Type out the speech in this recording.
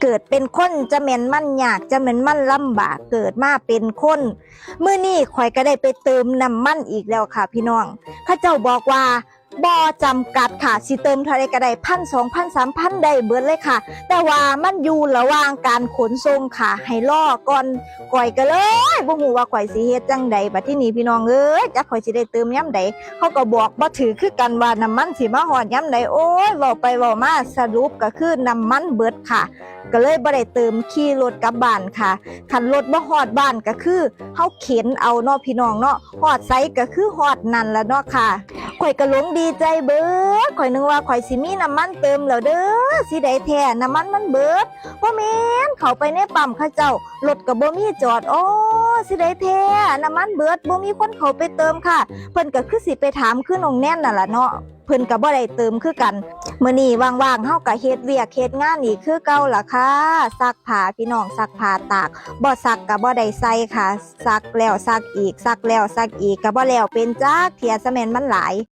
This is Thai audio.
เกิดเป็นคนจะแม่นมันยากจะแม่นมันลำบากเกิดมาเป็นคนมื้อนี้ข่อยก็ได้ไปเติมน้ำมันอีกแล้วค่ะพี่น้องเขาเจ้าบอกว่าบ่จำกัดค่ะสิเติมเท่าไรก็ได้1,000 2,000 3,000ได้เบิดเลยค่ะแต่ว่ามันอยู่ระหว่างการขนส่งค่ะให้รอก่อนข่อยก็เลยบ่ฮู้ว่าข่อยสิเฮ็ดจังใดบัดทีนี้พี่น้องเอ้ยจักข่อยสิได้เติมยามใดเขาก็บอกบ่ถือคือกันว่าน้ำมันสิมาฮอดยามใดโอ้ยเว้าไปเว้ามาสรุปก็คือน้ำมันเบิดค่ะก็เลยบ่ได้เติมขี่รถกลับบ้านค่ะคันรถบ่ฮอดบ้านก็คือเฮาเข็นเอาเนาะพี่น้องเนาะฮอดไสก็คือฮอดนั่นล่ะเนาะค่ะข่อยก็หลงดีใจเบิดข่อยนึกว่าข่อยสิมีน้ำมันเติมแล้วเด้อสิได้แท้น้ำมันเบิดบ่แม่นเข้าไปในปั๊มเขาเจ้ารถก็บ่มีจอดอ๋อสิได้แท้น้ำมันเบิดบ่มีคนเข้าไปเติมค่ะเพิ่นก็คือสิไปถามคือน้องแน่นนั่นล่ะเนาะเพิ่นก็บ่ได้เติมคือกันมื้อนี้ว่างๆเฮาก็เฮ็ดเวียกเฮ็ดงานอีกคือเก่าล่ะค่ะซักผ้าพี่น้องซักผ้าตากบ่ซักก็บ่ได้ใส่ค่ะซักแล้วซักอีกซักแล้วซักอีกก็บ่แล้วเป็นจักเที่ยซะแม่นมันหลาย